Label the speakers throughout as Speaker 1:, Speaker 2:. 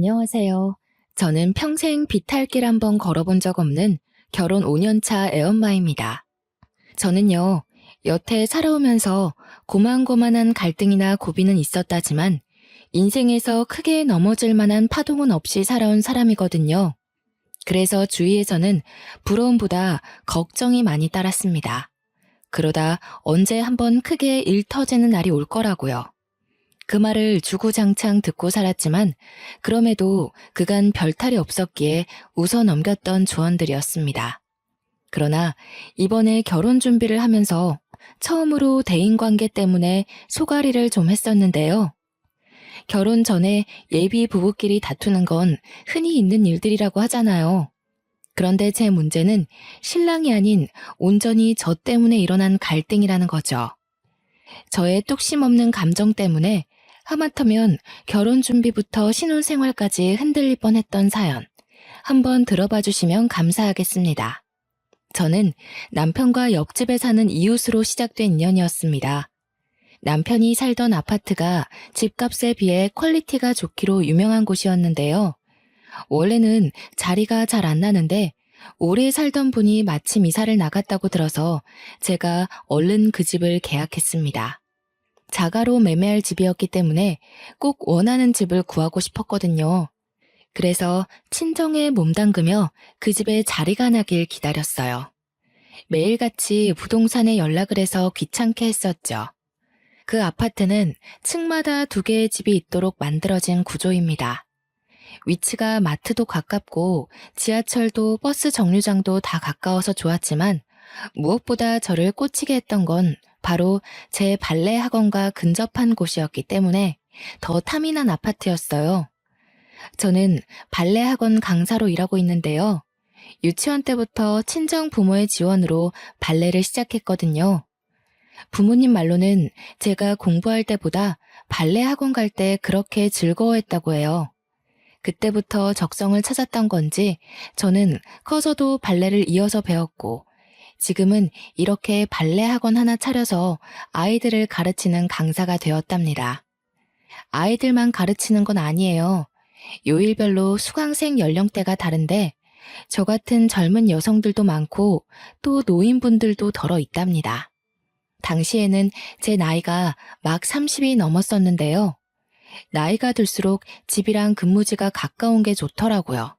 Speaker 1: 안녕하세요. 저는 평생 비탈길 한번 걸어본 적 없는 결혼 5년차 애엄마입니다. 저는요, 여태 살아오면서 고만고만한 갈등이나 고비는 있었다지만 인생에서 크게 넘어질 만한 파동은 없이 살아온 사람이거든요. 그래서 주위에서는 부러움보다 걱정이 많이 따랐습니다. 그러다 언제 한번 크게 일 터지는 날이 올 거라고요. 그 말을 주구장창 듣고 살았지만 그럼에도 그간 별탈이 없었기에 웃어 넘겼던 조언들이었습니다. 그러나 이번에 결혼 준비를 하면서 처음으로 대인관계 때문에 소가리를 좀 했었는데요. 결혼 전에 예비 부부끼리 다투는 건 흔히 있는 일들이라고 하잖아요. 그런데 제 문제는 신랑이 아닌 온전히 저 때문에 일어난 갈등이라는 거죠. 저의 뚝심 없는 감정 때문에 하마터면 결혼 준비부터 신혼생활까지 흔들릴 뻔했던 사연, 한번 들어봐 주시면 감사하겠습니다. 저는 남편과 옆집에 사는 이웃으로 시작된 인연이었습니다. 남편이 살던 아파트가 집값에 비해 퀄리티가 좋기로 유명한 곳이었는데요. 원래는 자리가 잘 안 나는데 오래 살던 분이 마침 이사를 나갔다고 들어서 제가 얼른 그 집을 계약했습니다. 자가로 매매할 집이었기 때문에 꼭 원하는 집을 구하고 싶었거든요. 그래서 친정에 몸담그며 그 집에 자리가 나길 기다렸어요. 매일같이 부동산에 연락을 해서 귀찮게 했었죠. 그 아파트는 층마다 2개의 집이 있도록 만들어진 구조입니다. 위치가 마트도 가깝고 지하철도 버스 정류장도 다 가까워서 좋았지만 무엇보다 저를 꽂히게 했던 건 바로 제 발레 학원과 근접한 곳이었기 때문에 더 탐이 난 아파트였어요. 저는 발레 학원 강사로 일하고 있는데요. 유치원 때부터 친정 부모의 지원으로 발레를 시작했거든요. 부모님 말로는 제가 공부할 때보다 발레 학원 갈 때 그렇게 즐거워했다고 해요. 그때부터 적성을 찾았던 건지 저는 커서도 발레를 이어서 배웠고 지금은 이렇게 발레 학원 하나 차려서 아이들을 가르치는 강사가 되었답니다. 아이들만 가르치는 건 아니에요. 요일별로 수강생 연령대가 다른데 저 같은 젊은 여성들도 많고 또 노인분들도 덜어 있답니다. 당시에는 제 나이가 막 30이 넘었었는데요. 나이가 들수록 집이랑 근무지가 가까운 게 좋더라고요.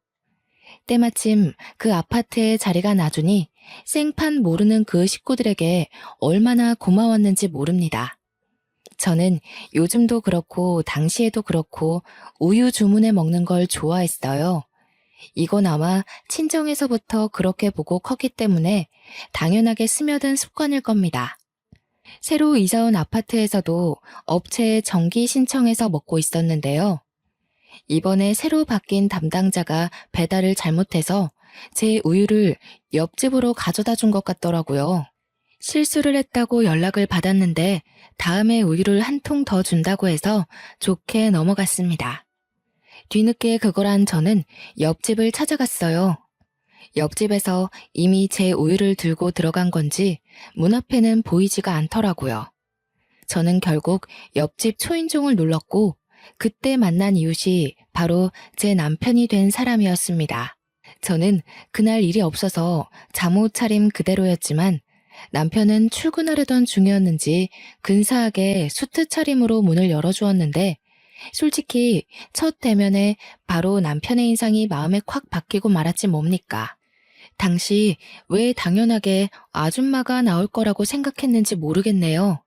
Speaker 1: 때마침 그 아파트에 자리가 나주니 생판 모르는 그 식구들에게 얼마나 고마웠는지 모릅니다. 저는 요즘도 그렇고 당시에도 그렇고 우유 주문해 먹는 걸 좋아했어요. 이건 아마 친정에서부터 그렇게 보고 컸기 때문에 당연하게 스며든 습관일 겁니다. 새로 이사 온 아파트에서도 업체에 정기 신청해서 먹고 있었는데요. 이번에 새로 바뀐 담당자가 배달을 잘못해서 제 우유를 옆집으로 가져다 준 것 같더라고요. 실수를 했다고 연락을 받았는데 다음에 우유를 한 통 더 준다고 해서 좋게 넘어갔습니다. 뒤늦게 그걸 한 저는 옆집을 찾아갔어요. 옆집에서 이미 제 우유를 들고 들어간 건지 문 앞에는 보이지가 않더라고요. 저는 결국 옆집 초인종을 눌렀고 그때 만난 이웃이 바로 제 남편이 된 사람이었습니다. 저는 그날 일이 없어서 잠옷 차림 그대로였지만 남편은 출근하려던 중이었는지 근사하게 수트 차림으로 문을 열어주었는데 솔직히 첫 대면에 바로 남편의 인상이 마음에 콱 바뀌고 말았지 뭡니까. 당시 왜 당연하게 아줌마가 나올 거라고 생각했는지 모르겠네요.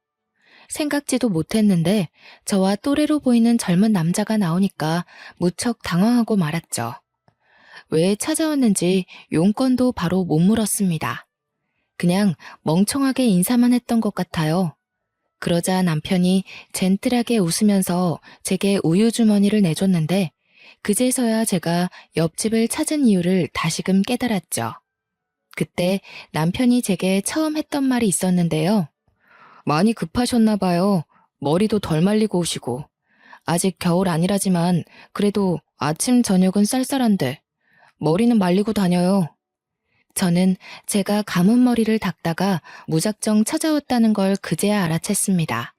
Speaker 1: 생각지도 못했는데 저와 또래로 보이는 젊은 남자가 나오니까 무척 당황하고 말았죠. 왜 찾아왔는지 용건도 바로 못 물었습니다. 그냥 멍청하게 인사만 했던 것 같아요. 그러자 남편이 젠틀하게 웃으면서 제게 우유 주머니를 내줬는데 그제서야 제가 옆집을 찾은 이유를 다시금 깨달았죠. 그때 남편이 제게 처음 했던 말이 있었는데요. 많이 급하셨나 봐요. 머리도 덜 말리고 오시고. 아직 겨울 아니라지만 그래도 아침 저녁은 쌀쌀한데 머리는 말리고 다녀요. 저는 제가 감은 머리를 닦다가 무작정 찾아왔다는 걸 그제야 알아챘습니다.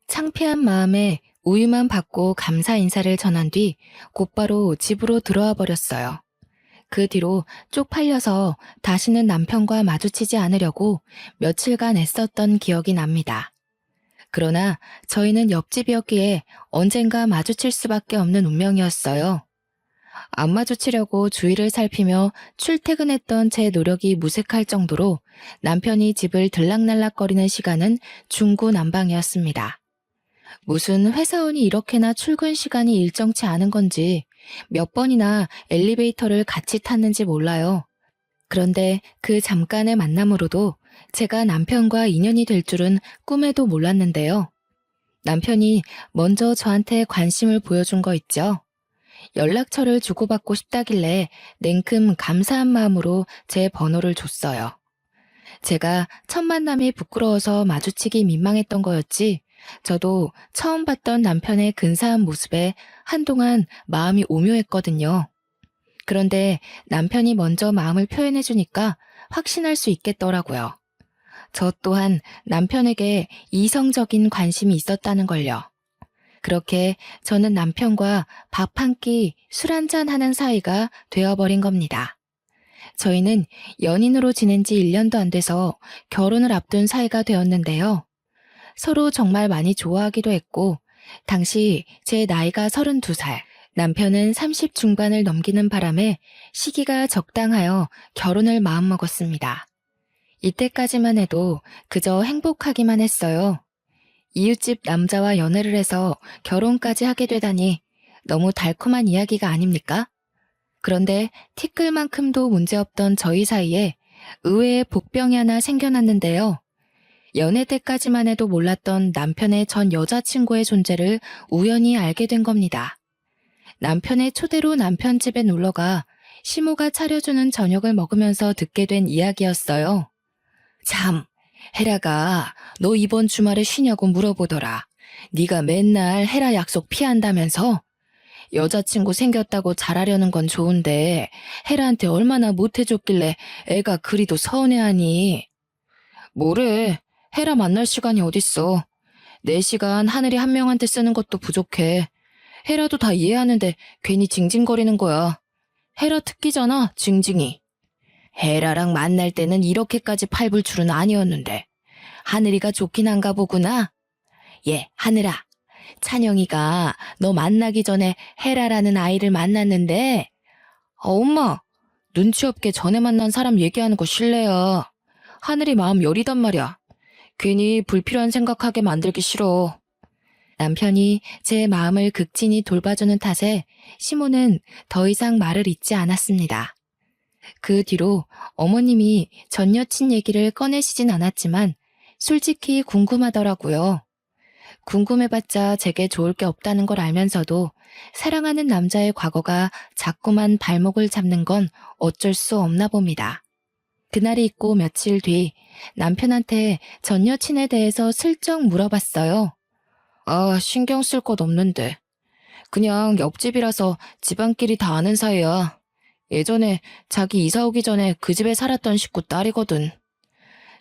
Speaker 1: 창피한 마음에 우유만 받고 감사 인사를 전한 뒤 곧바로 집으로 들어와 버렸어요. 그 뒤로 쪽팔려서 다시는 남편과 마주치지 않으려고 며칠간 애썼던 기억이 납니다. 그러나 저희는 옆집이었기에 언젠가 마주칠 수밖에 없는 운명이었어요. 안 마주치려고 주위를 살피며 출퇴근했던 제 노력이 무색할 정도로 남편이 집을 들락날락거리는 시간은 중구난방이었습니다. 무슨 회사원이 이렇게나 출근 시간이 일정치 않은 건지 몇 번이나 엘리베이터를 같이 탔는지 몰라요. 그런데 그 잠깐의 만남으로도 제가 남편과 인연이 될 줄은 꿈에도 몰랐는데요. 남편이 먼저 저한테 관심을 보여준 거 있죠. 연락처를 주고받고 싶다길래 냉큼 감사한 마음으로 제 번호를 줬어요. 제가 첫 만남이 부끄러워서 마주치기 민망했던 거였지, 저도 처음 봤던 남편의 근사한 모습에 한동안 마음이 오묘했거든요. 그런데 남편이 먼저 마음을 표현해주니까 확신할 수 있겠더라고요. 저 또한 남편에게 이성적인 관심이 있었다는 걸요. 그렇게 저는 남편과 밥 한 끼, 술 한잔 하는 사이가 되어버린 겁니다. 저희는 연인으로 지낸 지 1년도 안 돼서 결혼을 앞둔 사이가 되었는데요. 서로 정말 많이 좋아하기도 했고, 당시 제 나이가 32살, 남편은 30 중반을 넘기는 바람에 시기가 적당하여 결혼을 마음먹었습니다. 이때까지만 해도 그저 행복하기만 했어요. 이웃집 남자와 연애를 해서 결혼까지 하게 되다니 너무 달콤한 이야기가 아닙니까? 그런데 티끌만큼도 문제없던 저희 사이에 의외의 복병이 하나 생겨났는데요. 연애 때까지만 해도 몰랐던 남편의 전 여자친구의 존재를 우연히 알게 된 겁니다. 남편의 초대로 남편 집에 놀러가 시모가 차려주는 저녁을 먹으면서 듣게 된 이야기였어요. 참, 헤라가 너 이번 주말에 쉬냐고 물어보더라. 네가 맨날 헤라 약속 피한다면서? 여자친구 생겼다고 잘하려는 건 좋은데 헤라한테 얼마나 못해줬길래 애가 그리도 서운해하니. 뭐래, 헤라 만날 시간이 어딨어. 내 시간 하늘이 한 명한테 쓰는 것도 부족해. 헤라도 다 이해하는데 괜히 징징거리는 거야. 헤라 특기잖아, 징징이. 헤라랑 만날 때는 이렇게까지 팔불 줄은 아니었는데 하늘이가 좋긴 한가 보구나. 예, 하늘아. 찬영이가 너 만나기 전에 헤라라는 아이를 만났는데 엄마, 눈치 없게 전에 만난 사람 얘기하는 거 실례야. 하늘이 마음 여리단 말이야. 괜히 불필요한 생각하게 만들기 싫어. 남편이 제 마음을 극진히 돌봐주는 탓에 시모는 더 이상 말을 잇지 않았습니다. 그 뒤로 어머님이 전 여친 얘기를 꺼내시진 않았지만 솔직히 궁금하더라고요. 궁금해봤자 제게 좋을 게 없다는 걸 알면서도 사랑하는 남자의 과거가 자꾸만 발목을 잡는 건 어쩔 수 없나 봅니다. 그날이 있고 며칠 뒤 남편한테 전 여친에 대해서 슬쩍 물어봤어요. 아, 신경 쓸 것 없는데. 그냥 옆집이라서 집안끼리 다 아는 사이야. 예전에 자기 이사 오기 전에 그 집에 살았던 식구 딸이거든.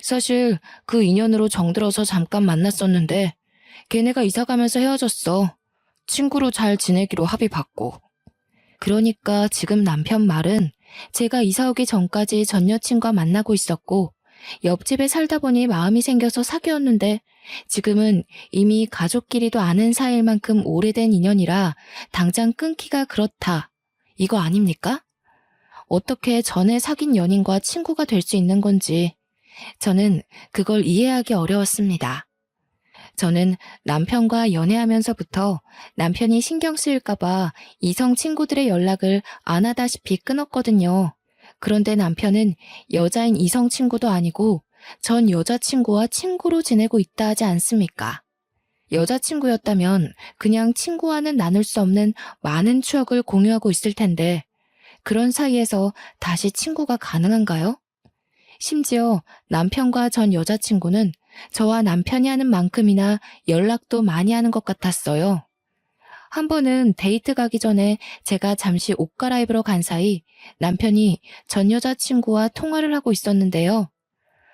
Speaker 1: 사실 그 인연으로 정들어서 잠깐 만났었는데 걔네가 이사 가면서 헤어졌어. 친구로 잘 지내기로 합의받고. 그러니까 지금 남편 말은 제가 이사 오기 전까지 전 여친과 만나고 있었고 옆집에 살다 보니 마음이 생겨서 사귀었는데 지금은 이미 가족끼리도 아는 사이일 만큼 오래된 인연이라 당장 끊기가 그렇다. 이거 아닙니까? 어떻게 전에 사귄 연인과 친구가 될 수 있는 건지 저는 그걸 이해하기 어려웠습니다. 저는 남편과 연애하면서부터 남편이 신경 쓰일까봐 이성 친구들의 연락을 안 하다시피 끊었거든요. 그런데 남편은 여자인 이성 친구도 아니고 전 여자친구와 친구로 지내고 있다 하지 않습니까? 여자친구였다면 그냥 친구와는 나눌 수 없는 많은 추억을 공유하고 있을 텐데 그런 사이에서 다시 친구가 가능한가요? 심지어 남편과 전 여자친구는 저와 남편이 하는 만큼이나 연락도 많이 하는 것 같았어요. 한 번은 데이트 가기 전에 제가 잠시 옷 갈아입으러 간 사이 남편이 전 여자친구와 통화를 하고 있었는데요.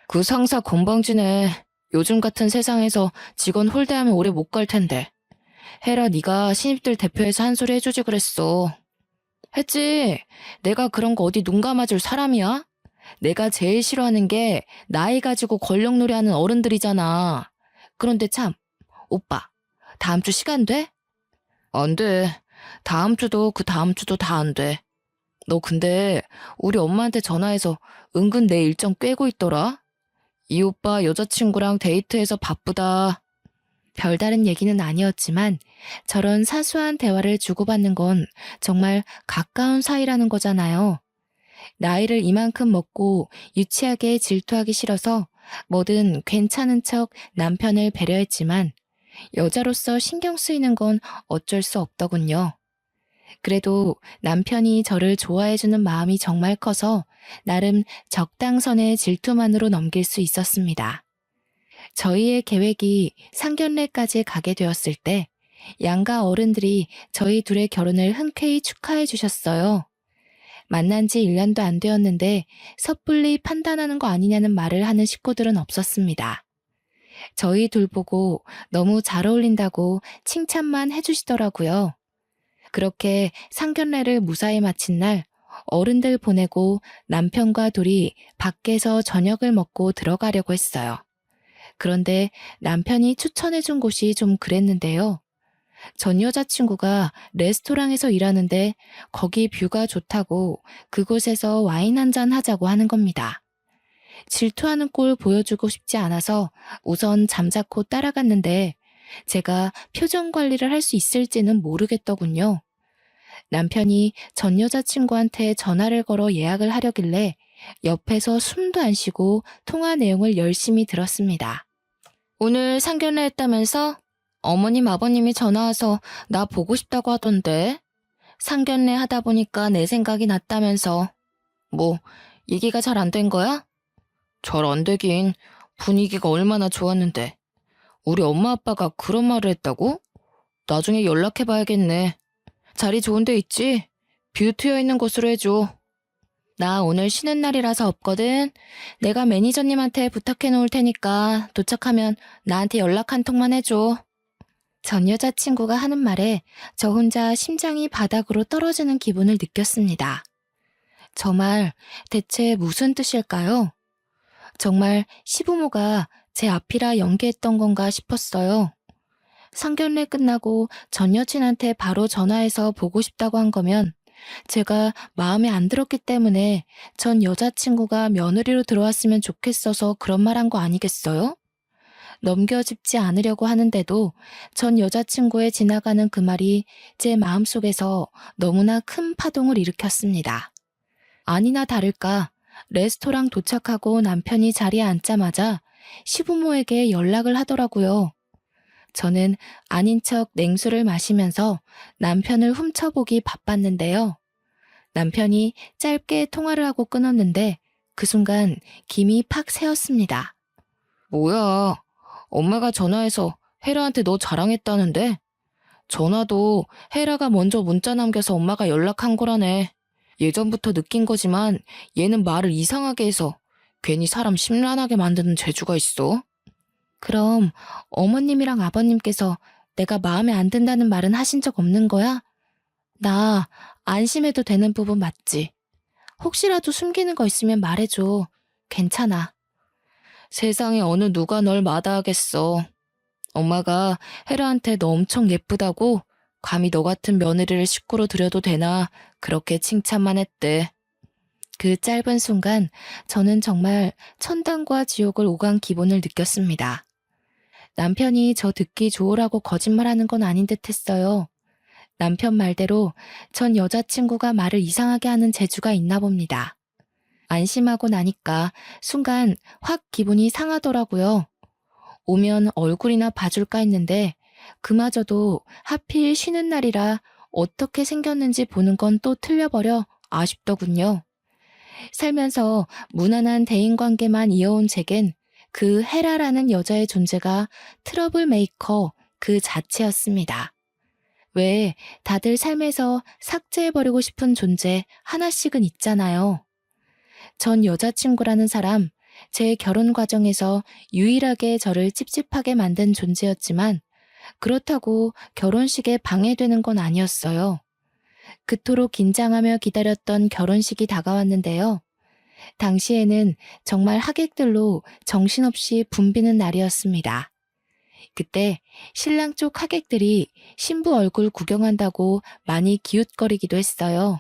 Speaker 1: 그 상사 건방지네. 요즘 같은 세상에서 직원 홀대하면 오래 못 갈 텐데. 헤라 네가 신입들 대표해서 한 소리 해주지 그랬어. 했지. 내가 그런 거 어디 눈 감아줄 사람이야? 내가 제일 싫어하는 게 나이 가지고 권력놀이 하는 어른들이잖아. 그런데 참, 오빠, 다음 주 시간 돼? 안 돼. 다음 주도 그 다음 주도 다 안 돼. 너 근데 우리 엄마한테 전화해서 은근 내 일정 꿰고 있더라? 이 오빠 여자친구랑 데이트해서 바쁘다. 별다른 얘기는 아니었지만 저런 사소한 대화를 주고받는 건 정말 가까운 사이라는 거잖아요. 나이를 이만큼 먹고 유치하게 질투하기 싫어서 뭐든 괜찮은 척 남편을 배려했지만 여자로서 신경 쓰이는 건 어쩔 수 없더군요. 그래도 남편이 저를 좋아해주는 마음이 정말 커서 나름 적당선의 질투만으로 넘길 수 있었습니다. 저희의 계획이 상견례까지 가게 되었을 때 양가 어른들이 저희 둘의 결혼을 흔쾌히 축하해 주셨어요. 만난 지 1년도 안 되었는데 섣불리 판단하는 거 아니냐는 말을 하는 식구들은 없었습니다. 저희 둘 보고 너무 잘 어울린다고 칭찬만 해주시더라고요. 그렇게 상견례를 무사히 마친 날 어른들 보내고 남편과 둘이 밖에서 저녁을 먹고 들어가려고 했어요. 그런데 남편이 추천해준 곳이 좀 그랬는데요. 전 여자친구가 레스토랑에서 일하는데 거기 뷰가 좋다고 그곳에서 와인 한잔 하자고 하는 겁니다. 질투하는 꼴 보여주고 싶지 않아서 우선 잠자코 따라갔는데 제가 표정 관리를 할 수 있을지는 모르겠더군요. 남편이 전 여자친구한테 전화를 걸어 예약을 하려길래 옆에서 숨도 안 쉬고 통화 내용을 열심히 들었습니다. 오늘 상견례 했다면서? 어머님 아버님이 전화와서 나 보고 싶다고 하던데. 상견례 하다 보니까 내 생각이 났다면서. 뭐 얘기가 잘 안 된 거야? 잘 안 되긴. 분위기가 얼마나 좋았는데. 우리 엄마 아빠가 그런 말을 했다고? 나중에 연락해봐야겠네. 자리 좋은 데 있지? 뷰 트여 있는 곳으로 해줘. 나 오늘 쉬는 날이라서 없거든. 내가 매니저님한테 부탁해 놓을 테니까 도착하면 나한테 연락 한 통만 해줘. 전 여자친구가 하는 말에 저 혼자 심장이 바닥으로 떨어지는 기분을 느꼈습니다. 저 말 대체 무슨 뜻일까요? 정말 시부모가 제 앞이라 연기했던 건가 싶었어요. 상견례 끝나고 전 여친한테 바로 전화해서 보고 싶다고 한 거면 제가 마음에 안 들었기 때문에 전 여자친구가 며느리로 들어왔으면 좋겠어서 그런 말 한 거 아니겠어요? 넘겨짚지 않으려고 하는데도 전 여자친구의 지나가는 그 말이 제 마음속에서 너무나 큰 파동을 일으켰습니다. 아니나 다를까 레스토랑 도착하고 남편이 자리에 앉자마자 시부모에게 연락을 하더라고요. 저는 아닌 척 냉수를 마시면서 남편을 훔쳐보기 바빴는데요. 남편이 짧게 통화를 하고 끊었는데 그 순간 김이 팍 새었습니다. 뭐야, 엄마가 전화해서 헤라한테 너 자랑했다는데? 전화도 헤라가 먼저 문자 남겨서 엄마가 연락한 거라네. 예전부터 느낀 거지만 얘는 말을 이상하게 해서 괜히 사람 심란하게 만드는 재주가 있어. 그럼 어머님이랑 아버님께서 내가 마음에 안 든다는 말은 하신 적 없는 거야? 나 안심해도 되는 부분 맞지? 혹시라도 숨기는 거 있으면 말해줘. 괜찮아. 세상에 어느 누가 널 마다하겠어. 엄마가 헤라한테 너 엄청 예쁘다고 감히 너 같은 며느리를 식구로 들여도 되나 그렇게 칭찬만 했대. 그 짧은 순간 저는 정말 천당과 지옥을 오간 기분을 느꼈습니다. 남편이 저 듣기 좋으라고 거짓말하는 건 아닌 듯 했어요. 남편 말대로 전 여자친구가 말을 이상하게 하는 재주가 있나 봅니다. 안심하고 나니까 순간 확 기분이 상하더라고요. 오면 얼굴이나 봐줄까 했는데 그마저도 하필 쉬는 날이라 어떻게 생겼는지 보는 건 또 틀려버려 아쉽더군요. 살면서 무난한 대인관계만 이어온 제겐 그 헤라라는 여자의 존재가 트러블 메이커 그 자체였습니다. 왜 다들 삶에서 삭제해버리고 싶은 존재 하나씩은 있잖아요. 전 여자친구라는 사람, 제 결혼 과정에서 유일하게 저를 찝찝하게 만든 존재였지만 그렇다고 결혼식에 방해되는 건 아니었어요. 그토록 긴장하며 기다렸던 결혼식이 다가왔는데요. 당시에는 정말 하객들로 정신없이 붐비는 날이었습니다. 그때 신랑 쪽 하객들이 신부 얼굴 구경한다고 많이 기웃거리기도 했어요.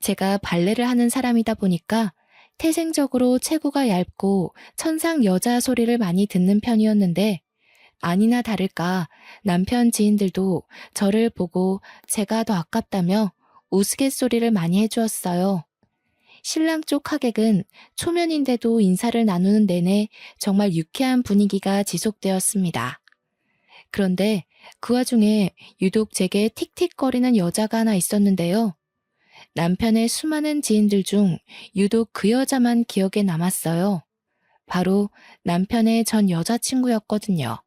Speaker 1: 제가 발레를 하는 사람이다 보니까 태생적으로 체구가 얇고 천상 여자 소리를 많이 듣는 편이었는데 아니나 다를까 남편 지인들도 저를 보고 제가 더 아깝다며 우스갯소리를 많이 해주었어요. 신랑 쪽 하객은 초면인데도 인사를 나누는 내내 정말 유쾌한 분위기가 지속되었습니다. 그런데 그 와중에 유독 제게 틱틱거리는 여자가 하나 있었는데요. 남편의 수많은 지인들 중 유독 그 여자만 기억에 남았어요. 바로 남편의 전 여자친구였거든요.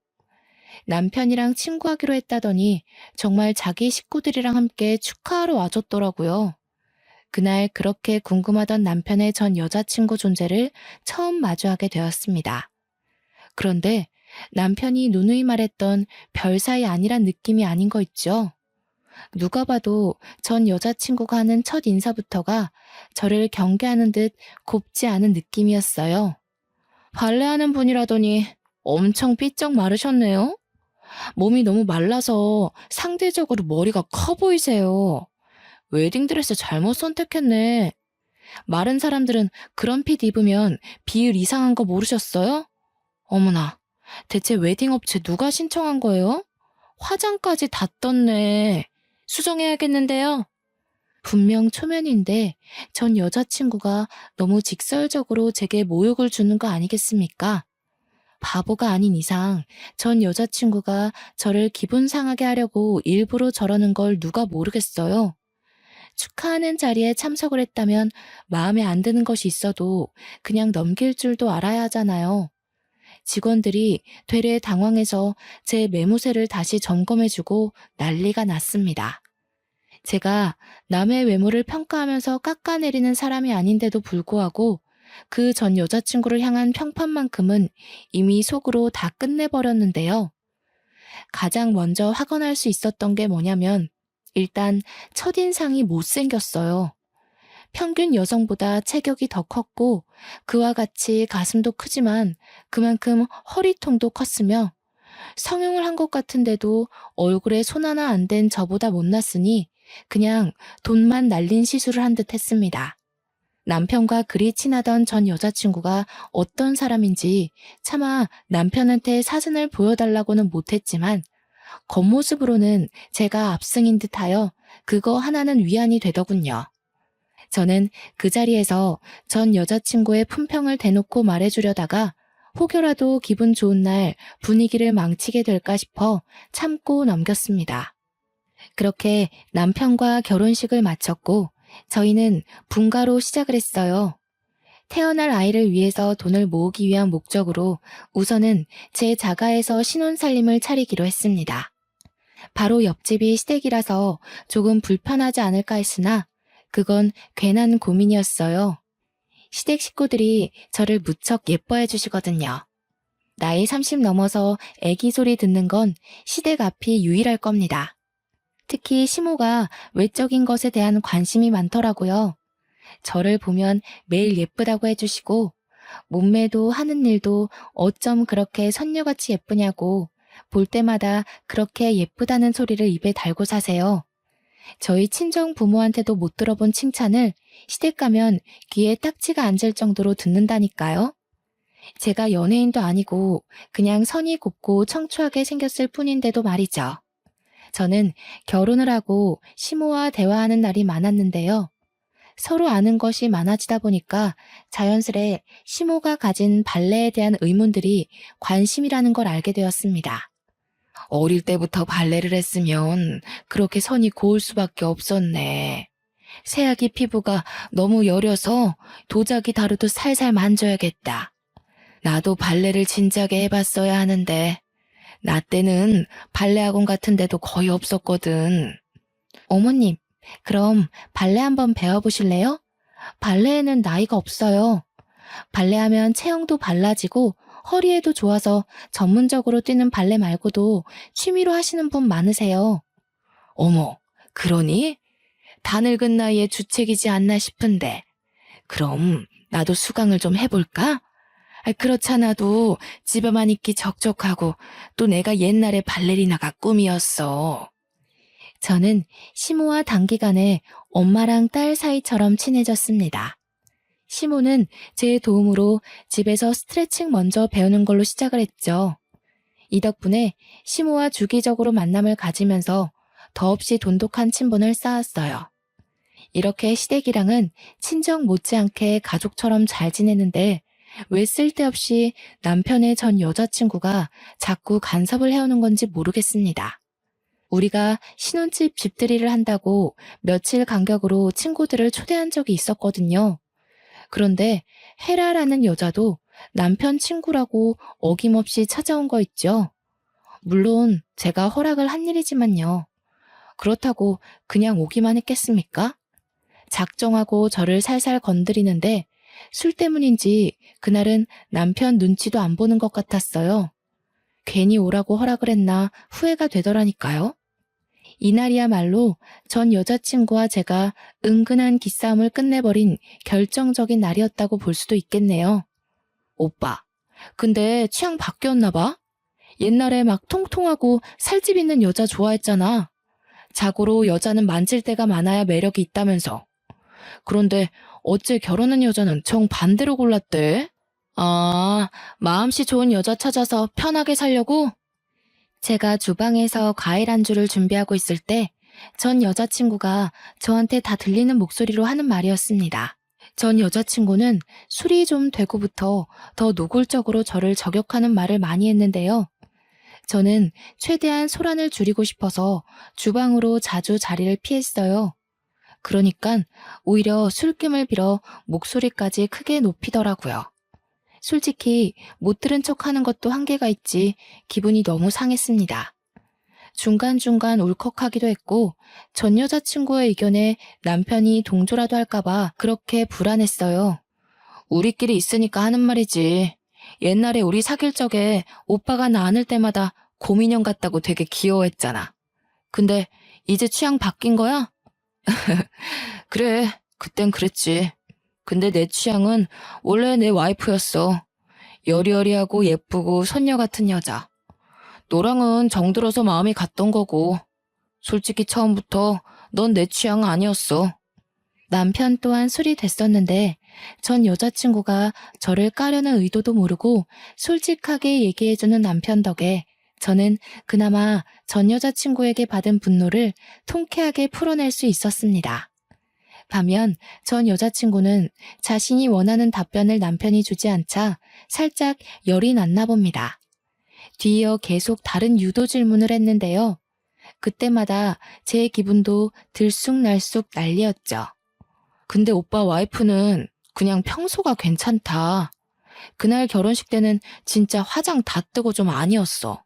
Speaker 1: 남편이랑 친구하기로 했다더니 정말 자기 식구들이랑 함께 축하하러 와줬더라고요. 그날 그렇게 궁금하던 남편의 전 여자친구 존재를 처음 마주하게 되었습니다. 그런데 남편이 누누이 말했던 별 사이 아니란 느낌이 아닌 거 있죠? 누가 봐도 전 여자친구가 하는 첫 인사부터가 저를 경계하는 듯 곱지 않은 느낌이었어요. 발레하는 분이라더니 엄청 삐쩍 마르셨네요. 몸이 너무 말라서 상대적으로 머리가 커 보이세요. 웨딩드레스 잘못 선택했네. 마른 사람들은 그런 핏 입으면 비율 이상한 거 모르셨어요? 어머나, 대체 웨딩 업체 누가 신청한 거예요? 화장까지 다 떴네. 수정해야겠는데요. 분명 초면인데 전 여자친구가 너무 직설적으로 제게 모욕을 주는 거 아니겠습니까? 바보가 아닌 이상 전 여자친구가 저를 기분 상하게 하려고 일부러 저러는 걸 누가 모르겠어요. 축하하는 자리에 참석을 했다면 마음에 안 드는 것이 있어도 그냥 넘길 줄도 알아야 하잖아요. 직원들이 되레 당황해서 제 매무새를 다시 점검해주고 난리가 났습니다. 제가 남의 외모를 평가하면서 깎아내리는 사람이 아닌데도 불구하고 그 전 여자친구를 향한 평판만큼은 이미 속으로 다 끝내버렸는데요. 가장 먼저 확언할 수 있었던 게 뭐냐면 일단 첫인상이 못생겼어요. 평균 여성보다 체격이 더 컸고 그와 같이 가슴도 크지만 그만큼 허리통도 컸으며 성형을 한 것 같은데도 얼굴에 손 하나 안 댄 저보다 못났으니 그냥 돈만 날린 시술을 한 듯 했습니다. 남편과 그리 친하던 전 여자친구가 어떤 사람인지 차마 남편한테 사진을 보여달라고는 못했지만 겉모습으로는 제가 압승인 듯하여 그거 하나는 위안이 되더군요. 저는 그 자리에서 전 여자친구의 품평을 대놓고 말해주려다가 혹여라도 기분 좋은 날 분위기를 망치게 될까 싶어 참고 넘겼습니다. 그렇게 남편과 결혼식을 마쳤고 저희는 분가로 시작을 했어요. 태어날 아이를 위해서 돈을 모으기 위한 목적으로 우선은 제 자가에서 신혼살림을 차리기로 했습니다. 바로 옆집이 시댁이라서 조금 불편하지 않을까 했으나 그건 괜한 고민이었어요. 시댁 식구들이 저를 무척 예뻐해 주시거든요. 나이 30 넘어서 애기 소리 듣는 건 시댁 앞이 유일할 겁니다. 특히 시모가 외적인 것에 대한 관심이 많더라고요. 저를 보면 매일 예쁘다고 해주시고 몸매도 하는 일도 어쩜 그렇게 선녀같이 예쁘냐고 볼 때마다 그렇게 예쁘다는 소리를 입에 달고 사세요. 저희 친정 부모한테도 못 들어본 칭찬을 시댁 가면 귀에 딱지가 앉을 정도로 듣는다니까요. 제가 연예인도 아니고 그냥 선이 곱고 청초하게 생겼을 뿐인데도 말이죠. 저는 결혼을 하고 시모와 대화하는 날이 많았는데요. 서로 아는 것이 많아지다 보니까 자연스레 시모가 가진 발레에 대한 의문들이 관심이라는 걸 알게 되었습니다. 어릴 때부터 발레를 했으면 그렇게 선이 고울 수밖에 없었네. 새아기 피부가 너무 여려서 도자기 다루듯 살살 만져야겠다. 나도 발레를 진작에 해봤어야 하는데 나 때는 발레 학원 같은 데도 거의 없었거든. 어머님, 그럼 발레 한번 배워보실래요? 발레에는 나이가 없어요. 발레하면 체형도 발라지고 허리에도 좋아서 전문적으로 뛰는 발레 말고도 취미로 하시는 분 많으세요. 어머, 그러니? 다 늙은 나이에 주책이지 않나 싶은데. 그럼 나도 수강을 좀 해볼까? 그렇잖아도 집에만 있기 적적하고 또 내가 옛날에 발레리나가 꿈이었어. 저는 시모와 단기간에 엄마랑 딸 사이처럼 친해졌습니다. 시모는 제 도움으로 집에서 스트레칭 먼저 배우는 걸로 시작을 했죠. 이 덕분에 시모와 주기적으로 만남을 가지면서 더없이 돈독한 친분을 쌓았어요. 이렇게 시댁이랑은 친정 못지않게 가족처럼 잘 지내는데 왜 쓸데없이 남편의 전 여자친구가 자꾸 간섭을 해오는 건지 모르겠습니다. 우리가 신혼집 집들이를 한다고 며칠 간격으로 친구들을 초대한 적이 있었거든요. 그런데 헤라라는 여자도 남편 친구라고 어김없이 찾아온 거 있죠. 물론 제가 허락을 한 일이지만요. 그렇다고 그냥 오기만 했겠습니까? 작정하고 저를 살살 건드리는데 술 때문인지 그날은 남편 눈치도 안 보는 것 같았어요. 괜히 오라고 허락을 했나 후회가 되더라니까요. 이날이야말로 전 여자친구와 제가 은근한 기싸움을 끝내버린 결정적인 날이었다고 볼 수도 있겠네요. 오빠, 근데 취향 바뀌었나 봐? 옛날에 막 통통하고 살집 있는 여자 좋아했잖아. 자고로 여자는 만질 때가 많아야 매력이 있다면서. 그런데 어째 결혼한 여자는 정반대로 골랐대? 아, 마음씨 좋은 여자 찾아서 편하게 살려고? 제가 주방에서 과일 안주를 준비하고 있을 때 전 여자친구가 저한테 다 들리는 목소리로 하는 말이었습니다. 전 여자친구는 술이 좀 되고부터 더 노골적으로 저를 저격하는 말을 많이 했는데요. 저는 최대한 소란을 줄이고 싶어서 주방으로 자주 자리를 피했어요. 그러니까 오히려 술김을 빌어 목소리까지 크게 높이더라고요. 솔직히 못 들은 척하는 것도 한계가 있지 기분이 너무 상했습니다. 중간중간 울컥하기도 했고 전 여자친구의 의견에 남편이 동조라도 할까봐 그렇게 불안했어요. 우리끼리 있으니까 하는 말이지. 옛날에 우리 사귈 적에 오빠가 나 안을 때마다 곰인형 같다고 되게 귀여워했잖아. 근데 이제 취향 바뀐 거야? 그래, 그땐 그랬지. 근데 내 취향은 원래 내 와이프였어. 여리여리하고 예쁘고 선녀 같은 여자. 너랑은 정들어서 마음이 갔던 거고. 솔직히 처음부터 넌 내 취향 아니었어. 남편 또한 술이 됐었는데 전 여자친구가 저를 까려는 의도도 모르고 솔직하게 얘기해주는 남편 덕에 저는 그나마 전 여자친구에게 받은 분노를 통쾌하게 풀어낼 수 있었습니다. 반면 전 여자친구는 자신이 원하는 답변을 남편이 주지 않자 살짝 열이 났나 봅니다. 뒤이어 계속 다른 유도 질문을 했는데요. 그때마다 제 기분도 들쑥날쑥 난리였죠. 근데 오빠 와이프는 그냥 평소가 괜찮다. 그날 결혼식 때는 진짜 화장 다 뜨고 좀 아니었어.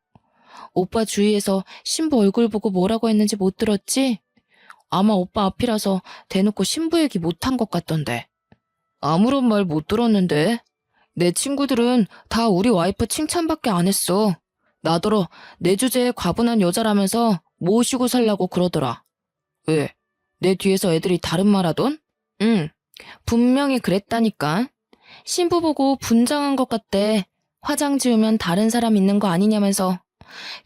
Speaker 1: 오빠 주위에서 신부 얼굴 보고 뭐라고 했는지 못 들었지? 아마 오빠 앞이라서 대놓고 신부 얘기 못한 것 같던데. 아무런 말 못 들었는데. 내 친구들은 다 우리 와이프 칭찬밖에 안 했어. 나더러 내 주제에 과분한 여자라면서 모시고 살라고 그러더라. 왜? 내 뒤에서 애들이 다른 말 하던? 응, 분명히 그랬다니까. 신부 보고 분장한 것 같대. 화장 지우면 다른 사람 있는 거 아니냐면서.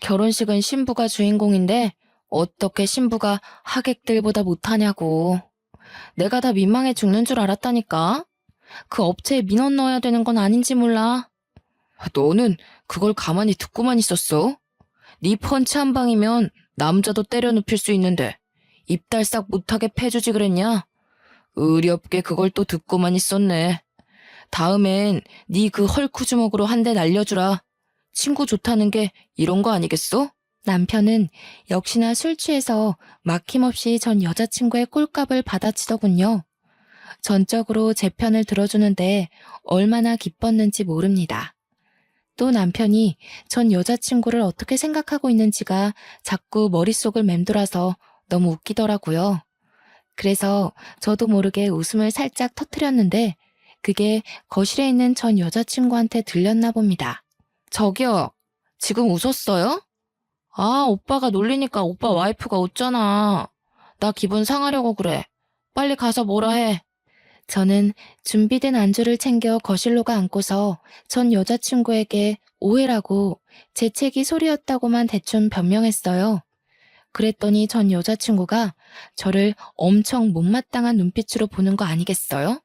Speaker 1: 결혼식은 신부가 주인공인데 어떻게 신부가 하객들보다 못하냐고. 내가 다 민망해 죽는 줄 알았다니까. 그 업체에 민원 넣어야 되는 건 아닌지 몰라. 너는 그걸 가만히 듣고만 있었어? 네 펀치 한 방이면 남자도 때려 눕힐 수 있는데 입달싹 못하게 패주지 그랬냐? 의리 없게 그걸 또 듣고만 있었네. 다음엔 네 그 헐크 주먹으로 한 대 날려주라. 친구 좋다는 게 이런 거 아니겠어? 남편은 역시나 술 취해서 막힘없이 전 여자친구의 꼴값을 받아치더군요. 전적으로 제 편을 들어주는데 얼마나 기뻤는지 모릅니다. 또 남편이 전 여자친구를 어떻게 생각하고 있는지가 자꾸 머릿속을 맴돌아서 너무 웃기더라고요. 그래서 저도 모르게 웃음을 살짝 터뜨렸는데 그게 거실에 있는 전 여자친구한테 들렸나 봅니다. 저기요, 지금 웃었어요? 아, 오빠가 놀리니까 오빠 와이프가 웃잖아. 나 기분 상하려고 그래. 빨리 가서 뭐라 해. 저는 준비된 안주를 챙겨 거실로 가 앉고서 전 여자친구에게 오해라고 재채기 소리였다고만 대충 변명했어요. 그랬더니 전 여자친구가 저를 엄청 못마땅한 눈빛으로 보는 거 아니겠어요?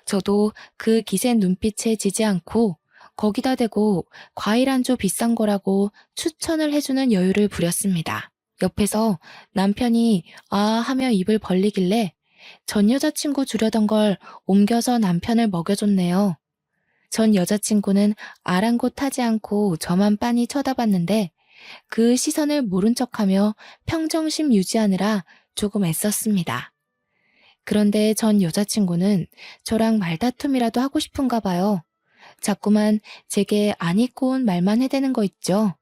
Speaker 1: 저도 그 기센 눈빛에 지지 않고 거기다 대고 과일 안주 비싼 거라고 추천을 해주는 여유를 부렸습니다. 옆에서 남편이 아 하며 입을 벌리길래 전 여자친구 주려던 걸 옮겨서 남편을 먹여줬네요. 전 여자친구는 아랑곳하지 않고 저만 빤히 쳐다봤는데 그 시선을 모른 척하며 평정심 유지하느라 조금 애썼습니다. 그런데 전 여자친구는 저랑 말다툼이라도 하고 싶은가 봐요. 자꾸만 제게 안 입고 온 말만 해대는 거 있죠.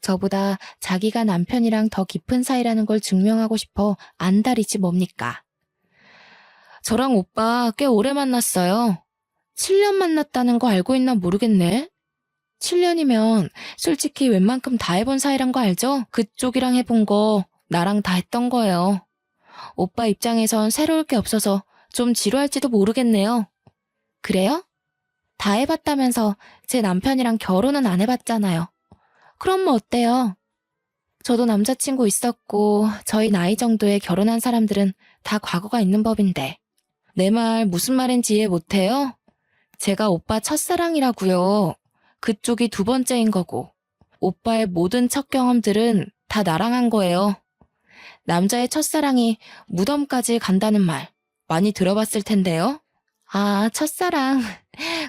Speaker 1: 저보다 자기가 남편이랑 더 깊은 사이라는 걸 증명하고 싶어 안달이지 뭡니까. 저랑 오빠 꽤 오래 만났어요. 7년 만났다는 거 알고 있나 모르겠네. 7년이면 솔직히 웬만큼 다 해본 사이란 거 알죠? 그쪽이랑 해본 거 나랑 다 했던 거예요. 오빠 입장에선 새로울 게 없어서 좀 지루할지도 모르겠네요. 그래요? 다 해봤다면서 제 남편이랑 결혼은 안 해봤잖아요. 그럼 뭐 어때요? 저도 남자친구 있었고 저희 나이 정도에 결혼한 사람들은 다 과거가 있는 법인데. 내 말 무슨 말인지 이해 못해요? 제가 오빠 첫사랑이라고요. 그쪽이 두 번째인 거고. 오빠의 모든 첫 경험들은 다 나랑 한 거예요. 남자의 첫사랑이 무덤까지 간다는 말 많이 들어봤을 텐데요. 아, 첫사랑.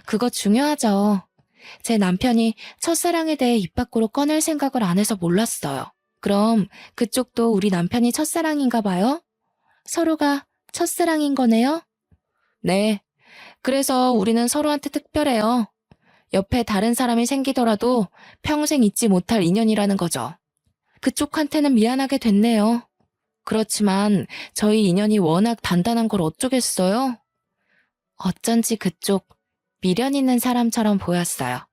Speaker 1: 그거 중요하죠. 제 남편이 첫사랑에 대해 입 밖으로 꺼낼 생각을 안 해서 몰랐어요. 그럼 그쪽도 우리 남편이 첫사랑인가 봐요? 서로가 첫사랑인 거네요? 네. 그래서 우리는 서로한테 특별해요. 옆에 다른 사람이 생기더라도 평생 잊지 못할 인연이라는 거죠. 그쪽한테는 미안하게 됐네요. 그렇지만 저희 인연이 워낙 단단한 걸 어쩌겠어요? 어쩐지 그쪽 미련 있는 사람처럼 보였어요.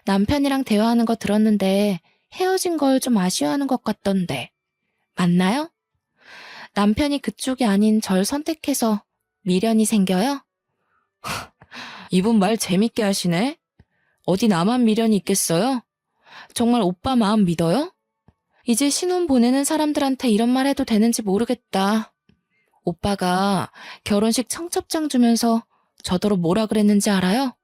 Speaker 1: 남편이랑 대화하는 거 들었는데 헤어진 걸 좀 아쉬워하는 것 같던데. 맞나요? 남편이 그쪽이 아닌 절 선택해서 미련이 생겨요? 이분 말 재밌게 하시네? 어디 나만 미련이 있겠어요? 정말 오빠 마음 믿어요? 이제 신혼 보내는 사람들한테 이런 말 해도 되는지 모르겠다. 오빠가 결혼식 청첩장 주면서 저더러 뭐라 그랬는지 알아요?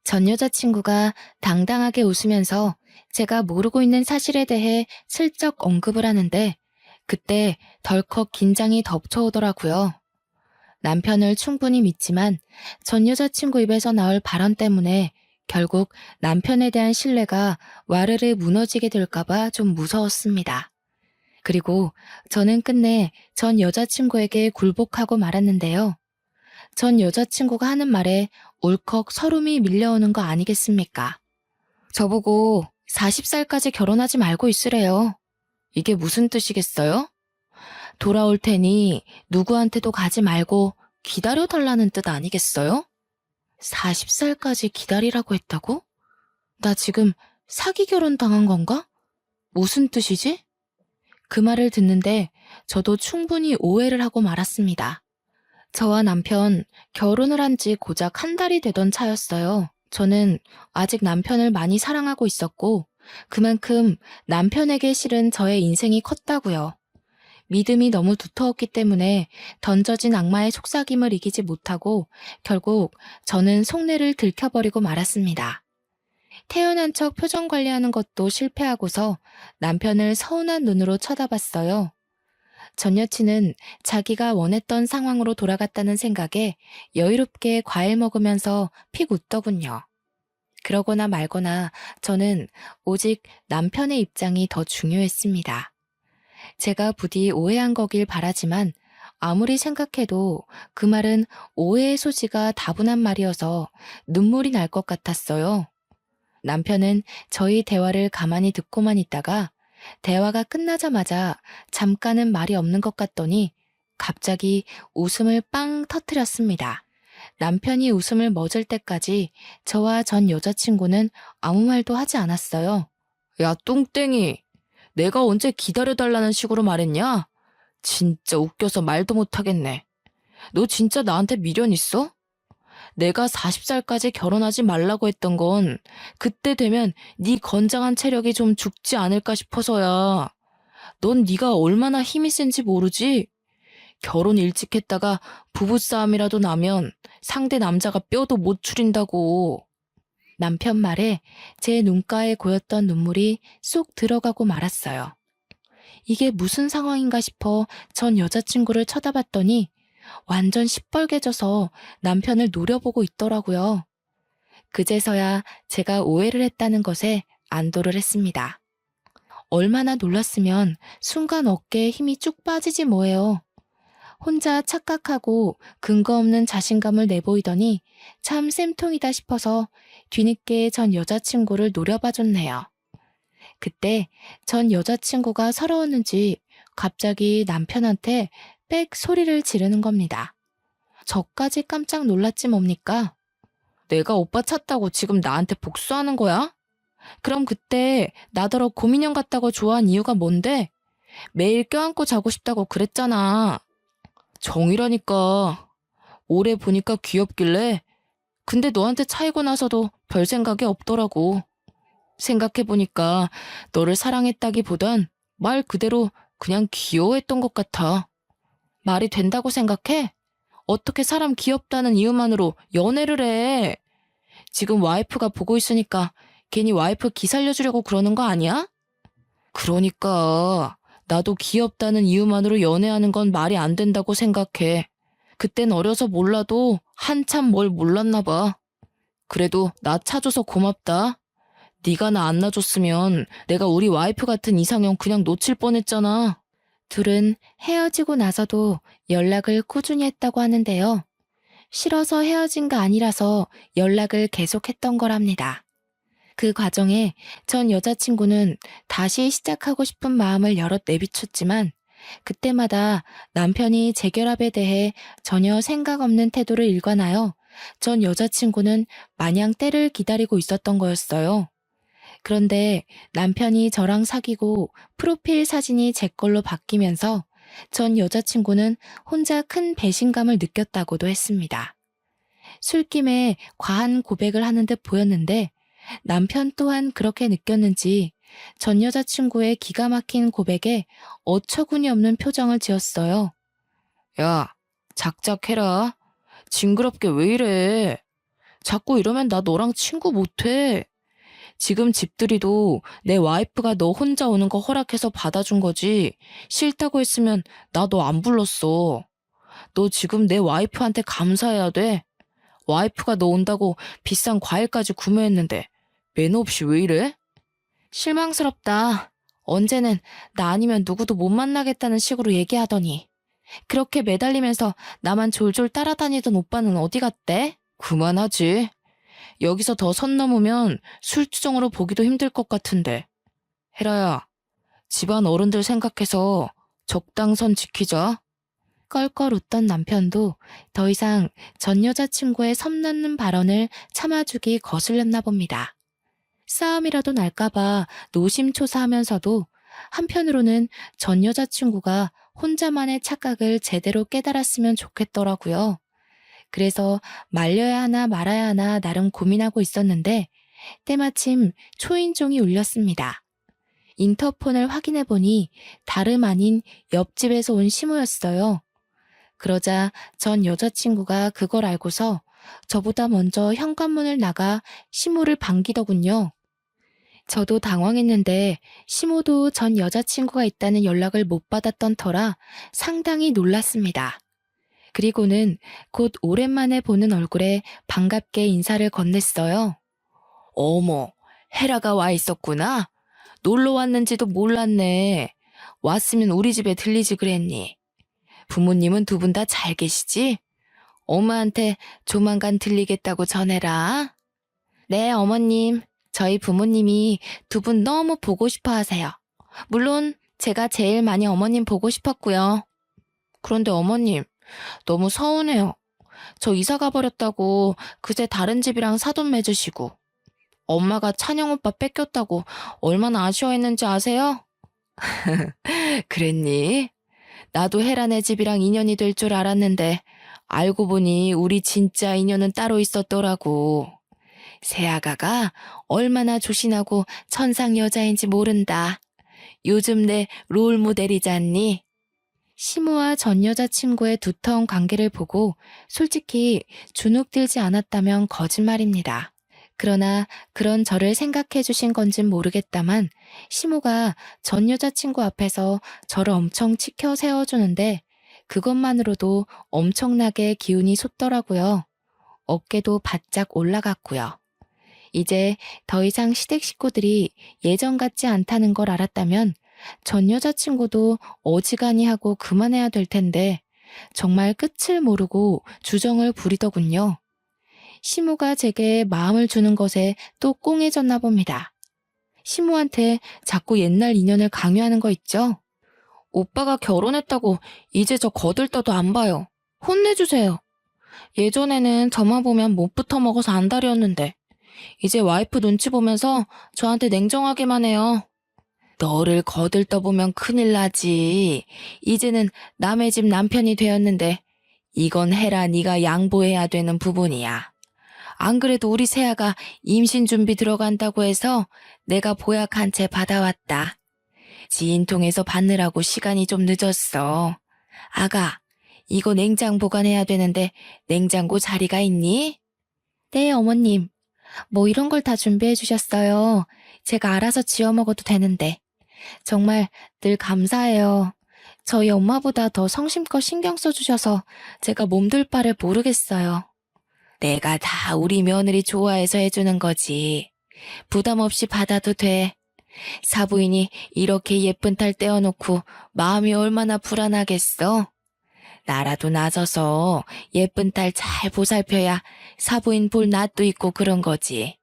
Speaker 1: 전 여자친구가 당당하게 웃으면서 제가 모르고 있는 사실에 대해 슬쩍 언급을 하는데 그때 덜컥 긴장이 덮쳐오더라고요. 남편을 충분히 믿지만 전 여자친구 입에서 나올 발언 때문에 결국 남편에 대한 신뢰가 와르르 무너지게 될까봐 좀 무서웠습니다. 그리고 저는 끝내 전 여자친구에게 굴복하고 말았는데요. 전 여자친구가 하는 말에 울컥 서름이 밀려오는 거 아니겠습니까? 저보고 40살까지 결혼하지 말고 있으래요. 이게 무슨 뜻이겠어요? 돌아올 테니 누구한테도 가지 말고 기다려달라는 뜻 아니겠어요? 40살까지 기다리라고 했다고? 나 지금 사기 결혼 당한 건가? 무슨 뜻이지? 그 말을 듣는데 저도 충분히 오해를 하고 말았습니다. 저와 남편 결혼을 한 지 고작 한 달이 되던 차였어요. 저는 아직 남편을 많이 사랑하고 있었고 그만큼 남편에게 실은 저의 인생이 컸다고요. 믿음이 너무 두터웠기 때문에 던져진 악마의 속삭임을 이기지 못하고 결국 저는 속내를 들켜버리고 말았습니다. 태어난 척 표정 관리하는 것도 실패하고서 남편을 서운한 눈으로 쳐다봤어요. 전 여친은 자기가 원했던 상황으로 돌아갔다는 생각에 여유롭게 과일 먹으면서 픽 웃더군요. 그러거나 말거나 저는 오직 남편의 입장이 더 중요했습니다. 제가 부디 오해한 거길 바라지만 아무리 생각해도 그 말은 오해의 소지가 다분한 말이어서 눈물이 날 것 같았어요. 남편은 저희 대화를 가만히 듣고만 있다가 대화가 끝나자마자 잠깐은 말이 없는 것 같더니 갑자기 웃음을 빵 터뜨렸습니다. 남편이 웃음을 멎을 때까지 저와 전 여자친구는 아무 말도 하지 않았어요. 야, 똥땡이. 내가 언제 기다려달라는 식으로 말했냐? 진짜 웃겨서 말도 못하겠네. 너 진짜 나한테 미련 있어? 내가 40살까지 결혼하지 말라고 했던 건 그때 되면 네 건장한 체력이 좀 죽지 않을까 싶어서야. 넌 네가 얼마나 힘이 센지 모르지? 결혼 일찍 했다가 부부싸움이라도 나면 상대 남자가 뼈도 못 추린다고. 남편 말에 제 눈가에 고였던 눈물이 쏙 들어가고 말았어요. 이게 무슨 상황인가 싶어 전 여자친구를 쳐다봤더니 완전 시뻘개져서 남편을 노려보고 있더라고요. 그제서야 제가 오해를 했다는 것에 안도를 했습니다. 얼마나 놀랐으면 순간 어깨에 힘이 쭉 빠지지 뭐예요. 혼자 착각하고 근거 없는 자신감을 내보이더니 참 쌤통이다 싶어서 뒤늦게 전 여자친구를 노려봐줬네요. 그때 전 여자친구가 서러웠는지 갑자기 남편한테 빽 소리를 지르는 겁니다. 저까지 깜짝 놀랐지 뭡니까? 내가 오빠 찾다고 지금 나한테 복수하는 거야? 그럼 그때 나더러 곰인형 같다고 좋아한 이유가 뭔데? 매일 껴안고 자고 싶다고 그랬잖아. 정이라니까. 오래 보니까 귀엽길래. 근데 너한테 차이고 나서도 별 생각이 없더라고. 생각해보니까 너를 사랑했다기보단 말 그대로 그냥 귀여워했던 것 같아. 말이 된다고 생각해? 어떻게 사람 귀엽다는 이유만으로 연애를 해? 지금 와이프가 보고 있으니까 괜히 와이프 기살려주려고 그러는 거 아니야? 그러니까 나도 귀엽다는 이유만으로 연애하는 건 말이 안 된다고 생각해. 그땐 어려서 몰라도 한참 뭘 몰랐나 봐. 그래도 나 차줘서 고맙다. 네가 나 안 놔줬으면 내가 우리 와이프 같은 이상형 그냥 놓칠 뻔했잖아. 둘은 헤어지고 나서도 연락을 꾸준히 했다고 하는데요. 싫어서 헤어진 거 아니라서 연락을 계속했던 거랍니다. 그 과정에 전 여자친구는 다시 시작하고 싶은 마음을 여럿 내비쳤지만 그때마다 남편이 재결합에 대해 전혀 생각 없는 태도를 일관하여 전 여자친구는 마냥 때를 기다리고 있었던 거였어요. 그런데 남편이 저랑 사귀고 프로필 사진이 제 걸로 바뀌면서 전 여자친구는 혼자 큰 배신감을 느꼈다고도 했습니다. 술김에 과한 고백을 하는 듯 보였는데 남편 또한 그렇게 느꼈는지 전 여자친구의 기가 막힌 고백에 어처구니 없는 표정을 지었어요. 야, 작작해라. 징그럽게 왜 이래? 자꾸 이러면 나 너랑 친구 못해. 지금 집들이도 내 와이프가 너 혼자 오는 거 허락해서 받아준 거지. 싫다고 했으면 나 너 안 불렀어. 너 지금 내 와이프한테 감사해야 돼. 와이프가 너 온다고 비싼 과일까지 구매했는데 매너 없이 왜 이래? 실망스럽다. 언제는 나 아니면 누구도 못 만나겠다는 식으로 얘기하더니 그렇게 매달리면서 나만 졸졸 따라다니던 오빠는 어디 갔대? 그만하지. 여기서 더 선 넘으면 술주정으로 보기도 힘들 것 같은데. 혜라야, 집안 어른들 생각해서 적당선 지키자. 껄껄 웃던 남편도 더 이상 전 여자친구의 섬나는 발언을 참아주기 거슬렸나 봅니다. 싸움이라도 날까봐 노심초사하면서도 한편으로는 전 여자친구가 혼자만의 착각을 제대로 깨달았으면 좋겠더라고요. 그래서 말려야 하나 말아야 하나 나름 고민하고 있었는데 때마침 초인종이 울렸습니다. 인터폰을 확인해보니 다름 아닌 옆집에서 온 시모였어요. 그러자 전 여자친구가 그걸 알고서 저보다 먼저 현관문을 나가 시모를 반기더군요. 저도 당황했는데 시모도 전 여자친구가 있다는 연락을 못 받았던 터라 상당히 놀랐습니다. 그리고는 곧 오랜만에 보는 얼굴에 반갑게 인사를 건넸어요. 어머, 헤라가 와 있었구나. 놀러 왔는지도 몰랐네. 왔으면 우리 집에 들리지 그랬니. 부모님은 두 분 다 잘 계시지? 엄마한테 조만간 들리겠다고 전해라. 네, 어머님. 저희 부모님이 두 분 너무 보고 싶어 하세요. 물론 제가 제일 많이 어머님 보고 싶었고요. 그런데 어머님, 너무 서운해요. 저 이사 가버렸다고 그새 다른 집이랑 사돈 맺으시고 엄마가 찬영 오빠 뺏겼다고 얼마나 아쉬워했는지 아세요? 그랬니? 나도 혜란의 집이랑 인연이 될 줄 알았는데 알고 보니 우리 진짜 인연은 따로 있었더라고. 새아가가 얼마나 조신하고 천상 여자인지 모른다. 요즘 내 롤 모델이잖니? 시무와 전 여자친구의 두터운 관계를 보고 솔직히 주눅들지 않았다면 거짓말입니다. 그러나 그런 저를 생각해 주신 건진 모르겠다만 시무가 전 여자친구 앞에서 저를 엄청 치켜 세워주는데 그것만으로도 엄청나게 기운이 솟더라고요. 어깨도 바짝 올라갔고요. 이제 더 이상 시댁 식구들이 예전 같지 않다는 걸 알았다면 전 여자친구도 어지간히 하고 그만해야 될 텐데 정말 끝을 모르고 주정을 부리더군요. 시무가 제게 마음을 주는 것에 또 꽁해졌나 봅니다. 시무한테 자꾸 옛날 인연을 강요하는 거 있죠? 오빠가 결혼했다고 이제 저 거들떠도 안 봐요. 혼내주세요. 예전에는 저만 보면 못 붙어 먹어서 안달이었는데 이제 와이프 눈치 보면서 저한테 냉정하게만 해요. 너를 거들떠보면 큰일 나지. 이제는 남의 집 남편이 되었는데 이건 해라 네가 양보해야 되는 부분이야. 안 그래도 우리 새아가 임신 준비 들어간다고 해서 내가 보약 한 채 받아왔다. 지인 통해서 받느라고 시간이 좀 늦었어. 아가, 이거 냉장 보관해야 되는데 냉장고 자리가 있니? 네, 어머님. 뭐 이런 걸 다 준비해 주셨어요. 제가 알아서 지어 먹어도 되는데. 정말 늘 감사해요. 저희 엄마보다 더 성심껏 신경 써주셔서 제가 몸둘 바를 모르겠어요. 내가 다 우리 며느리 좋아해서 해주는 거지. 부담 없이 받아도 돼. 사부인이 이렇게 예쁜 딸 떼어놓고 마음이 얼마나 불안하겠어? 나라도 나서서 예쁜 딸 잘 보살펴야 사부인 볼 낯도 있고 그런 거지.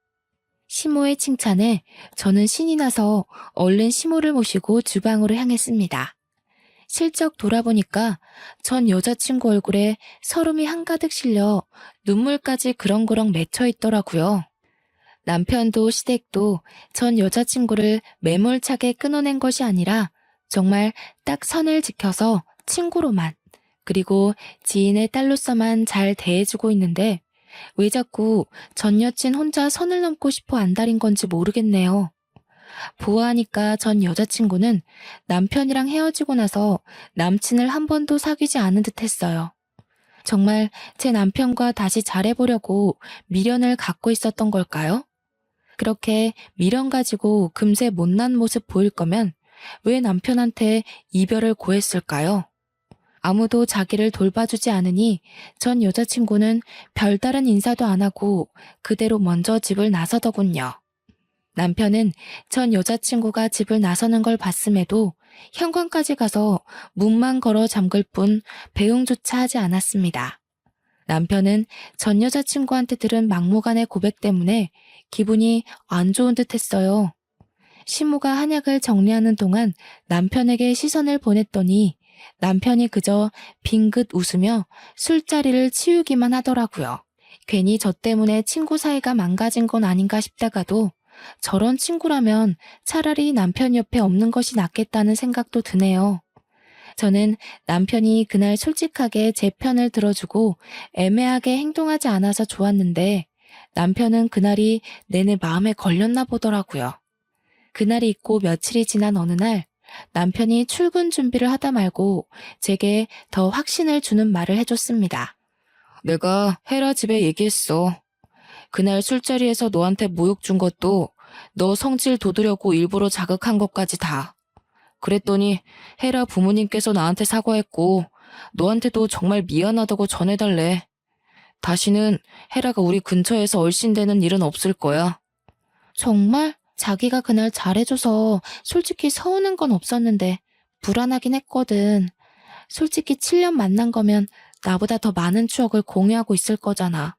Speaker 1: 시모의 칭찬에 저는 신이 나서 얼른 시모를 모시고 주방으로 향했습니다. 슬쩍 돌아보니까 전 여자친구 얼굴에 서름이 한가득 실려 눈물까지 그렁그렁 맺혀 있더라고요. 남편도 시댁도 전 여자친구를 매몰차게 끊어낸 것이 아니라 정말 딱 선을 지켜서 친구로만 그리고 지인의 딸로서만 잘 대해주고 있는데 왜 자꾸 전 여친 혼자 선을 넘고 싶어 안달인 건지 모르겠네요. 보아하니까 전 여자친구는 남편이랑 헤어지고 나서 남친을 한 번도 사귀지 않은 듯 했어요. 정말 제 남편과 다시 잘해보려고 미련을 갖고 있었던 걸까요? 그렇게 미련 가지고 금세 못난 모습 보일 거면 왜 남편한테 이별을 고했을까요? 아무도 자기를 돌봐주지 않으니 전 여자친구는 별다른 인사도 안 하고 그대로 먼저 집을 나서더군요. 남편은 전 여자친구가 집을 나서는 걸 봤음에도 현관까지 가서 문만 걸어 잠글 뿐 배웅조차 하지 않았습니다. 남편은 전 여자친구한테 들은 막무가내 고백 때문에 기분이 안 좋은 듯 했어요. 시무가 한약을 정리하는 동안 남편에게 시선을 보냈더니 남편이 그저 빙긋 웃으며 술자리를 치우기만 하더라고요. 괜히 저 때문에 친구 사이가 망가진 건 아닌가 싶다가도 저런 친구라면 차라리 남편 옆에 없는 것이 낫겠다는 생각도 드네요. 저는 남편이 그날 솔직하게 제 편을 들어주고 애매하게 행동하지 않아서 좋았는데 남편은 그날이 내내 마음에 걸렸나 보더라고요. 그날이 있고 며칠이 지난 어느 날 남편이 출근 준비를 하다 말고 제게 더 확신을 주는 말을 해줬습니다. 내가 헤라 집에 얘기했어. 그날 술자리에서 너한테 모욕 준 것도 너 성질 돋으려고 일부러 자극한 것까지 다. 그랬더니 헤라 부모님께서 나한테 사과했고 너한테도 정말 미안하다고 전해달래. 다시는 헤라가 우리 근처에서 얼씬되는 일은 없을 거야. 정말? 자기가 그날 잘해줘서 솔직히 서운한 건 없었는데 불안하긴 했거든. 솔직히 7년 만난 거면 나보다 더 많은 추억을 공유하고 있을 거잖아.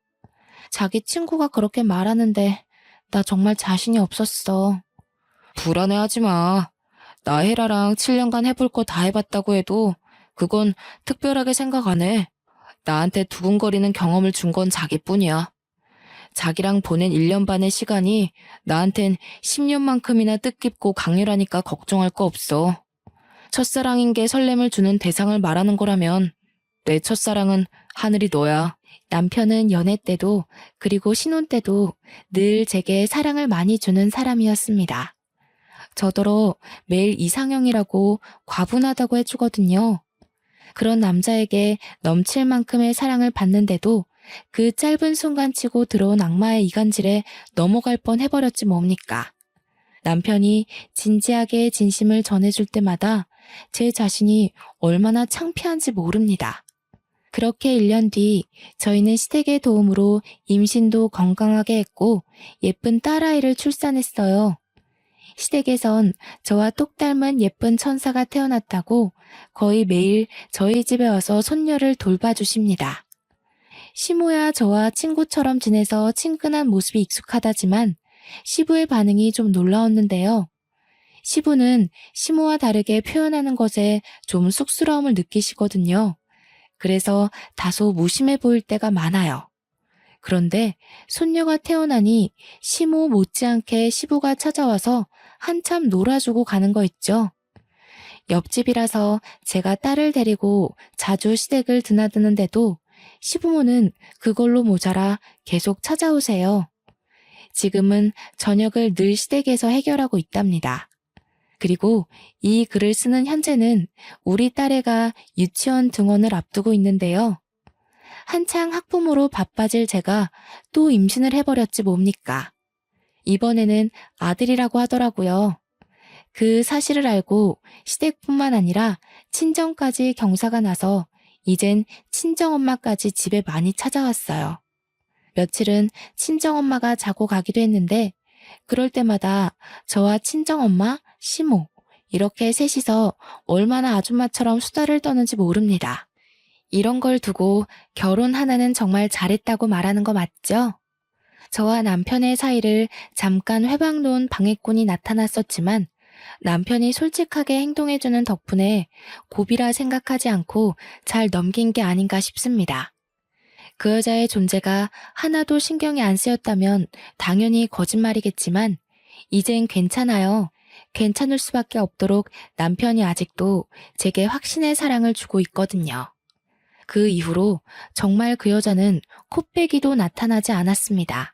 Speaker 1: 자기 친구가 그렇게 말하는데 나 정말 자신이 없었어. 불안해하지 마. 나 헤라랑 7년간 해볼 거 다 해봤다고 해도 그건 특별하게 생각 안 해. 나한테 두근거리는 경험을 준 건 자기뿐이야. 자기랑 보낸 1년 반의 시간이 나한텐 10년만큼이나 뜻깊고 강렬하니까 걱정할 거 없어. 첫사랑인 게 설렘을 주는 대상을 말하는 거라면 내 첫사랑은 하늘이 너야. 남편은 연애 때도 그리고 신혼 때도 늘 제게 사랑을 많이 주는 사람이었습니다. 저더러 매일 이상형이라고 과분하다고 해주거든요. 그런 남자에게 넘칠 만큼의 사랑을 받는데도 그 짧은 순간치고 들어온 악마의 이간질에 넘어갈 뻔 해버렸지 뭡니까. 남편이 진지하게 진심을 전해줄 때마다 제 자신이 얼마나 창피한지 모릅니다. 그렇게 1년 뒤 저희는 시댁의 도움으로 임신도 건강하게 했고 예쁜 딸아이를 출산했어요. 시댁에선 저와 똑 닮은 예쁜 천사가 태어났다고 거의 매일 저희 집에 와서 손녀를 돌봐주십니다. 시모야 저와 친구처럼 지내서 친근한 모습이 익숙하다지만 시부의 반응이 좀 놀라웠는데요. 시부는 시모와 다르게 표현하는 것에 좀 쑥스러움을 느끼시거든요. 그래서 다소 무심해 보일 때가 많아요. 그런데 손녀가 태어나니 시모 못지않게 시부가 찾아와서 한참 놀아주고 가는 거 있죠. 옆집이라서 제가 딸을 데리고 자주 시댁을 드나드는데도 시부모는 그걸로 모자라 계속 찾아오세요. 지금은 저녁을 늘 시댁에서 해결하고 있답니다. 그리고 이 글을 쓰는 현재는 우리 딸애가 유치원 등원을 앞두고 있는데요. 한창 학부모로 바빠질 제가 또 임신을 해버렸지 뭡니까. 이번에는 아들이라고 하더라고요. 그 사실을 알고 시댁뿐만 아니라 친정까지 경사가 나서 이젠 친정엄마까지 집에 많이 찾아왔어요. 며칠은 친정엄마가 자고 가기도 했는데 그럴 때마다 저와 친정엄마, 시모 이렇게 셋이서 얼마나 아줌마처럼 수다를 떠는지 모릅니다. 이런 걸 두고 결혼 하나는 정말 잘했다고 말하는 거 맞죠? 저와 남편의 사이를 잠깐 회방 놓은 방해꾼이 나타났었지만 남편이 솔직하게 행동해주는 덕분에 고비라 생각하지 않고 잘 넘긴 게 아닌가 싶습니다. 그 여자의 존재가 하나도 신경이 안 쓰였다면 당연히 거짓말이겠지만 이젠 괜찮아요. 괜찮을 수밖에 없도록 남편이 아직도 제게 확신의 사랑을 주고 있거든요. 그 이후로 정말 그 여자는 코빼기도 나타나지 않았습니다.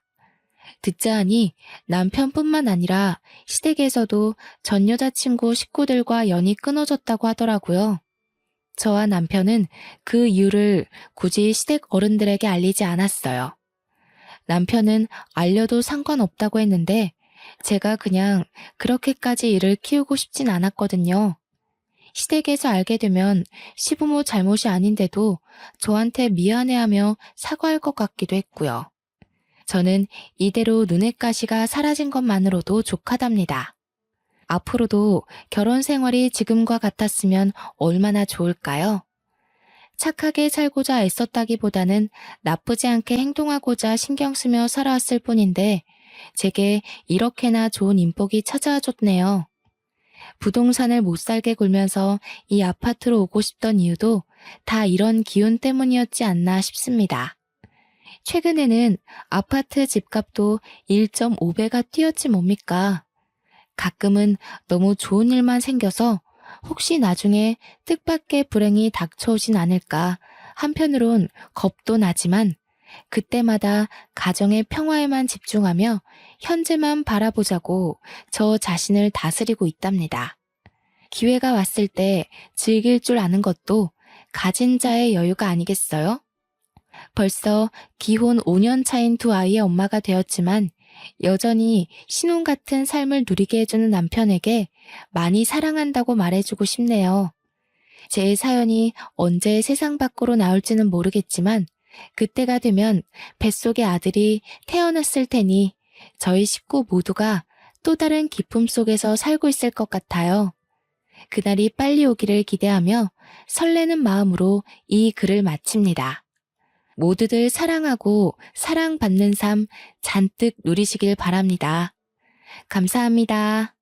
Speaker 1: 듣자 하니 남편뿐만 아니라 시댁에서도 전 여자친구 식구들과 연이 끊어졌다고 하더라고요. 저와 남편은 그 이유를 굳이 시댁 어른들에게 알리지 않았어요. 남편은 알려도 상관없다고 했는데 제가 그냥 그렇게까지 일을 키우고 싶진 않았거든요. 시댁에서 알게 되면 시부모 잘못이 아닌데도 저한테 미안해하며 사과할 것 같기도 했고요. 저는 이대로 눈엣 가시가 사라진 것만으로도 족하답니다. 앞으로도 결혼 생활이 지금과 같았으면 얼마나 좋을까요? 착하게 살고자 애썼다기보다는 나쁘지 않게 행동하고자 신경 쓰며 살아왔을 뿐인데 제게 이렇게나 좋은 인복이 찾아와 줬네요. 부동산을 못 살게 굴면서 이 아파트로 오고 싶던 이유도 다 이런 기운 때문이었지 않나 싶습니다. 최근에는 아파트 집값도 1.5배가 뛰었지 뭡니까? 가끔은 너무 좋은 일만 생겨서 혹시 나중에 뜻밖의 불행이 닥쳐오진 않을까 한편으론 겁도 나지만 그때마다 가정의 평화에만 집중하며 현재만 바라보자고 저 자신을 다스리고 있답니다. 기회가 왔을 때 즐길 줄 아는 것도 가진 자의 여유가 아니겠어요? 벌써 기혼 5년 차인 두 아이의 엄마가 되었지만 여전히 신혼 같은 삶을 누리게 해주는 남편에게 많이 사랑한다고 말해주고 싶네요. 제 사연이 언제 세상 밖으로 나올지는 모르겠지만 그때가 되면 뱃속의 아들이 태어났을 테니 저희 식구 모두가 또 다른 기쁨 속에서 살고 있을 것 같아요. 그날이 빨리 오기를 기대하며 설레는 마음으로 이 글을 마칩니다. 모두들 사랑하고 사랑받는 삶 잔뜩 누리시길 바랍니다. 감사합니다.